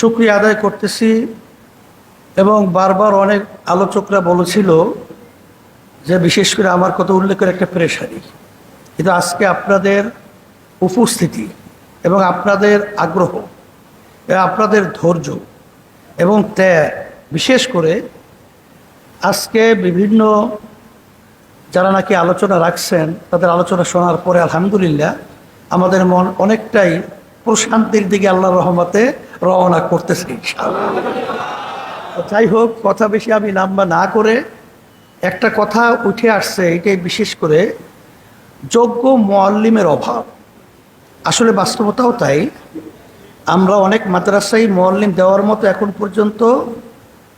শুকরিয়া আদায় করতেছি। এবং বারবার অনেক আলোচকরা বলেছিল যে বিশেষ করে আমার কথা উল্লেখ করে একটা পেরেশানি, কিন্তু আজকে আপনাদের উপস্থিতি এবং আপনাদের আগ্রহ, আপনাদের ধৈর্য এবং ত্যাগ, বিশেষ করে আজকে বিভিন্ন যারা নাকি আলোচনা রাখছেন তাদের আলোচনা শোনার পরে আলহামদুলিল্লাহ আমাদের মন অনেকটাই প্রশান্তির দিকে আল্লাহর রহমতে রওনা করতেছে ইনশাআল্লাহ। যাই হোক, কথা বেশি আমি লম্বা না করে একটা কথা উঠে আসছে, এটাই বিশেষ করে যোগ্য মুআল্লিমের অভাব। আসলে বাস্তবতাও তাই। আমরা অনেক মাদ্রাসায় মুআল্লিম দেওয়ার মতো এখন পর্যন্ত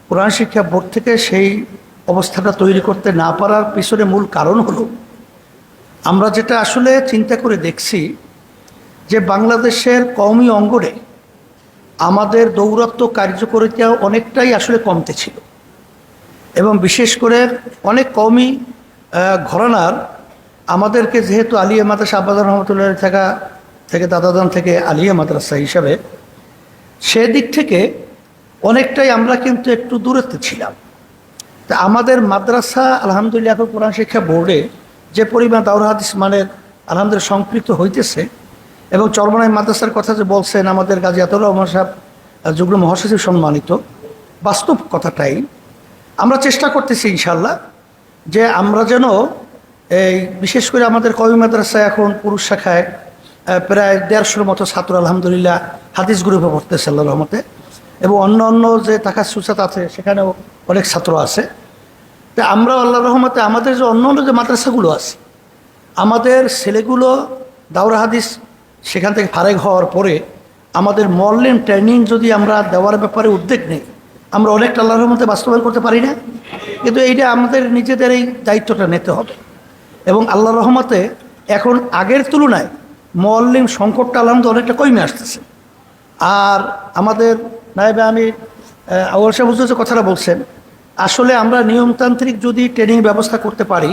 কোরআন শিক্ষা বোর্ড থেকে সেই অবস্থাটা তৈরি করতে না পারার পিছনে মূল কারণ হলো আমরা যেটা আসলে চিন্তা করে দেখছি যে বাংলাদেশের কওমি অঙ্গনে আমাদের দৌরাত্ম্য কার্যকরিতা অনেকটাই আসলে কমতে ছিল, এবং বিশেষ করে অনেক কওমি ঘরানার আমাদেরকে যেহেতু আলিয়া মাদ্রাসা আব্বাজান রহমতুল্লাহ থেকে দাদাদান থেকে আলিয়া মাদ্রাসা হিসাবে সেদিক থেকে অনেকটাই আমরা কিন্তু একটু দূরত্বে ছিলাম। তা আমাদের মাদ্রাসা আলহামদুলিল্লাহ এখন কোরআন শিক্ষা বোর্ডে যে পরিমাণ দাওরা হাদিস মানের আলহামদুলিল্লাহ সম্পৃক্ত হইতেছে, এবং চরমনাই মাদ্রাসার কথা যে বলছেন আমাদের গাজী আতাউর রহমান সাহেব যুগ্ম মহাসচিব সম্মানিত, বাস্তব কথাটাই আমরা চেষ্টা করতেছি ইনশাল্লাহ যে আমরা যেন এই বিশেষ করে আমাদের কওমি মাদ্রাসায় এখন পুরুষ শাখায় প্রায় 150 মতো ছাত্র আলহামদুলিল্লাহ হাদিস গ্রুপে পড়তেছে আল্লাহর রহমতে, এবং অন্য অন্য যে তাকাসুসাত আছে সেখানেও অনেক ছাত্র আছে। তা আমরা আল্লাহর রহমতে আমাদের যে অন্য অন্য যে মাদ্রাসাগুলো আছে আমাদের ছেলেগুলো দাওরা হাদিস সেখান থেকে ফারেক হওয়ার পরে আমাদের মুআল্লিম ট্রেনিং যদি আমরা দেওয়ার ব্যাপারে উদ্যোগ নেই, আমরা অনেকটা আল্লাহর রহমতে বাস্তবায়ন করতে পারি না। কিন্তু এইটা আমাদের নিজেদের এই দায়িত্বটা নিতে হবে, এবং আল্লাহর রহমতে এখন আগের তুলনায় মুআল্লিম সংকটটা আলহামদুলিল্লাহ অনেকটা কমে আসতেছে। আর আমাদের নায়েবে আমি আউয়াল সাহেব হুজুর যে কথাটা বলছেন, আসলে আমরা নিয়মতান্ত্রিক যদি ট্রেনিং ব্যবস্থা করতে পারি,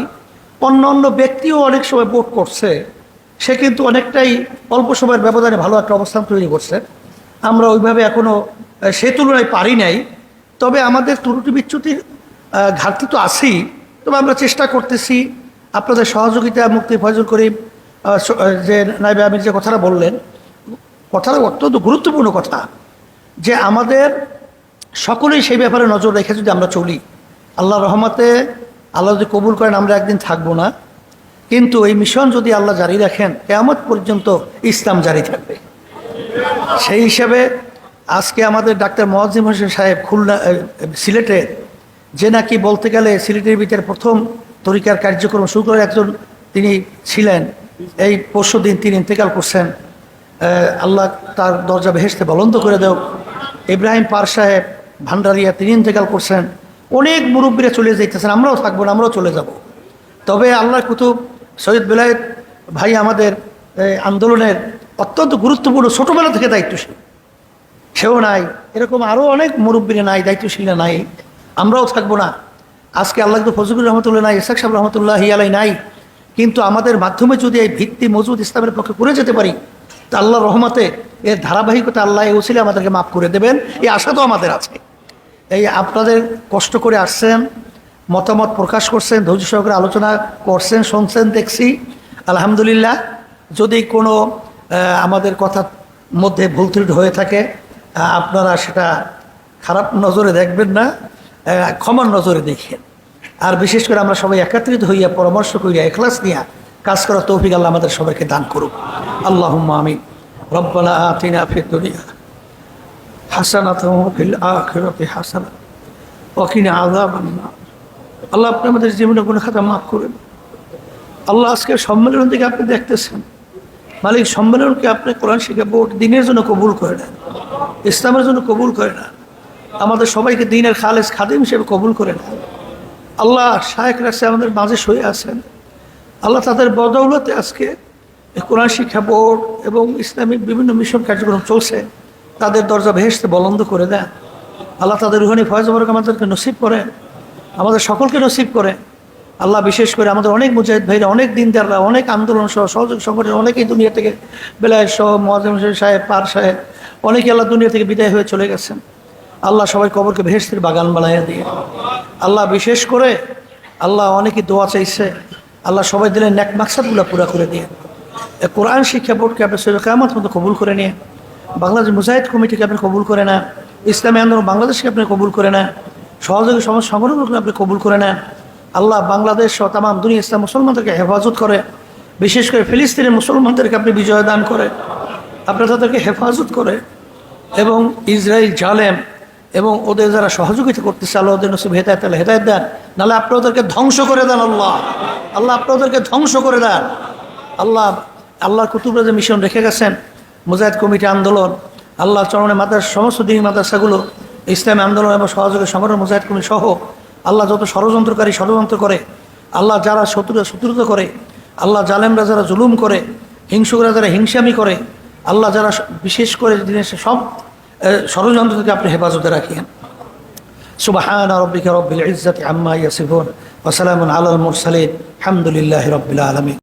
অন্য অন্য ব্যক্তিও অনেক সময় বোর্ড করছে, সে কিন্তু অনেকটাই অল্প সময়ের ব্যবধানে ভালো একটা অবস্থান তৈরি করছে। আমরা ওইভাবে এখনও সে তুলনায় পারি নাই, তবে আমাদের ত্রুটি বিচ্যুতির ঘাটতি তো আছেই। তবে আমরা চেষ্টা করতেছি আপনাদের সহযোগিতা, মুফতি ফয়জুল করিম যে নায়েবে আমির যে কথাটা বললেন, কথাটা অত্যন্ত গুরুত্বপূর্ণ কথা, যে আমাদের সকলেই সেই ব্যাপারে নজর রেখে যদি আমরা চলি, আল্লাহর রহমতে আল্লাহ যদি কবুল করেন আমরা একদিন থাকবো না, কিন্তু এই মিশন যদি আল্লাহ জারি রাখেন কিয়ামত পর্যন্ত ইসলাম জারি থাকবে। সেই হিসাবে আজকে আমাদের ডাক্তার মোয়াজ্জিম হোসেন সাহেব খুলনা সিলেটে, যে নাকি বলতে গেলে সিলেটের ভিতরে প্রথম তরিকার কার্যক্রম শুরু করে একজন তিনি ছিলেন, এই পরশু দিন তিনি ইন্তেকাল করছেন, আল্লাহ তার দরজা বেহেশতে বলন্দ করে দেও। ইব্রাহিম পার সাহেব ভান্ডারিয়া তিনি ইন্তেকাল করছেন। অনেক মুরব্বীরা চলে যাইতেছেন, আমরাও থাকবো না, আমরাও চলে যাব। তবে আল্লাহর কুতুব সৈয়দ বেলায়েত ভাই আমাদের আন্দোলনের অত্যন্ত গুরুত্বপূর্ণ, ছোটোবেলা থেকে দায়িত্বশীল, সেও নাই, এরকম আরও অনেক মুরব্বীরা নাই, দায়িত্বশীলরা নাই, আমরাও থাকবো না। আজকে আল্লাহ তো ফজলুর রহমতুল্লাহ নাই, ইসাক সাহেব রহমতুল্লাহ আলাই নাই, কিন্তু আমাদের মাধ্যমে যদি এই ভিত্তি মজবুত ইসলামের পক্ষে করে যেতে পারি, তা আল্লাহর রহমতে এর ধারাবাহিকতা আল্লাহ এই উসিলে আমাদেরকে মাফ করে দেবেন, এই আশা তো আমাদের আছে। এই আপনাদের কষ্ট করে আসছেন, মতামত প্রকাশ করছেন, ধৈর্য সহকারে আলোচনা করছেন, শুনছেন, দেখছি আলহামদুলিল্লাহ। যদি কোনো আমাদের কথার মধ্যে ভুল ত্রুটি হয়ে থাকে আপনারা সেটা খারাপ নজরে দেখবেন না, ক্ষমার নজরে দেখেন। আর বিশেষ করে আমরা সবাই একত্রিত হইয়া পরামর্শ করিয়া ইখলাস নিয়ে কাজ করার তৌফিক আল্লাহ আমাদের সবাইকে দান করুক। আল্লাহুম্মা আমিন। রব্বানা আতিনা ফিদ দুনিয়া হাসানাতাও ওয়া ফিল আখিরাতি হাসানাতাও ওয়া কিনা আযাবান নার। আল্লাহ আপনি আমাদের জীবনের গুনাহ খাতা মাফ করুন। আল্লাহ আজকের সম্মেলন থেকে আপনি দেখতেছেন, মালিক সম্মেলনকে আপনি কোরআন শিক্ষা বোর্ড দিনের জন্য কবুল করে নেন, ইসলামের জন্য কবুল করে নেন, আমাদের সবাইকে দিনের খালেস খাদিম হিসেবে কবুল করে নেন। আল্লাহ শায়েখ রাসে আমাদের মাঝে শুয়ে আছেন, আল্লাহ তাদের বদৌলতে আজকে কোরআন শিক্ষা বোর্ড এবং ইসলামিক বিভিন্ন মিশন কার্যক্রম চলছে, তাদের দরজা বেহেশতে বলন্দ করে দেন। আল্লাহ তাদের রুহানি ফয়েজ বরক আমাদেরকে নসিব করেন, আমাদের সকলকে নসিব করে। আল্লাহ বিশেষ করে আমাদের অনেক মুজাহিদ ভাইরা, অনেক দিনদাররা, অনেক আন্দোলন সহ সহযোগী সংগঠনের অনেকেই দুনিয়া থেকে বেলায়েত সহ মোয়াজ্জেম হোসেন সাহেব, পার সাহেব, অনেকে আল্লাহ দুনিয়া থেকে বিদায় হয়ে চলে গেছেন। আল্লাহ সবাই কবরকে বেহেশতের বাগান বানাইয়া দিয়ে আল্লাহ বিশেষ করে আল্লাহ অনেকে দোয়া চাইছে, আল্লাহ সবাই দিলে ন্যাক মাকসাদগুলো পুরা করে দিয়ে কোরআন শিক্ষা বোর্ডকে আপনি সৈয়দ কিয়ামত মতো কবুল করে নিয়ে, বাংলাদেশ মুজাহিদ কমিটিকে আপনি কবুল করে নেন, ইসলামী আন্দোলন বাংলাদেশকে আপনি কবুল করে নেন, সহযোগী সমাজ সংগঠনগুলো আপনি কবুল করে নেন। আল্লাহ বাংলাদেশ সহ তামাম দুনিয়া ইসলাম মুসলমানদেরকে হেফাজত করে, বিশেষ করে ফিলিস্তিনের মুসলমানদেরকে আপনি বিজয় দান করে, আপনার তাদেরকে হেফাজত করে, এবং ইসরায়েল জালেম এবং ওদের যারা সহযোগিতা করতেছে আল্লাহ ওদের নসিব হেদায়েত আল্লাহ হেদায়েত দেন, নাহলে আপনি ওদেরকে ধ্বংস করে দেন। আল্লাহ আল্লাহ আপনি ওদেরকে ধ্বংস করে দেন। আল্লাহ আল্লাহর কুতুবরা যে মিশন রেখে গেছেন, মুজাহিদ কমিটি আন্দোলন, আল্লাহ চরণে মাদ্রাসা সমস্ত দিনী মাদ্রাসাগুলো, ইসলামী আন্দোলন এবং সহযোগী সংগঠন মুজাহিদ কমিটি সহ আল্লাহ যত ষড়যন্ত্রকারী ষড়যন্ত্র করে, আল্লাহ যারা শত্রুতা করে, আল্লাহ জালেমরা যারা জুলুম করে, হিংসুকরা যারা হিংসামি করে, আল্লাহ যারা বিশেষ করে জিনিসের সব ষড়যন্ত্র থেকে আপনি হেফাজতে রাখিয়েন। সুবহান রাব্বিকা রব্বিল ইজ্জাতি আম্মা ইয়াসিফুন ওয়া সালামুন আলাল মুরসালিন আলহামদুলিল্লাহি রাব্বিল আলামিন।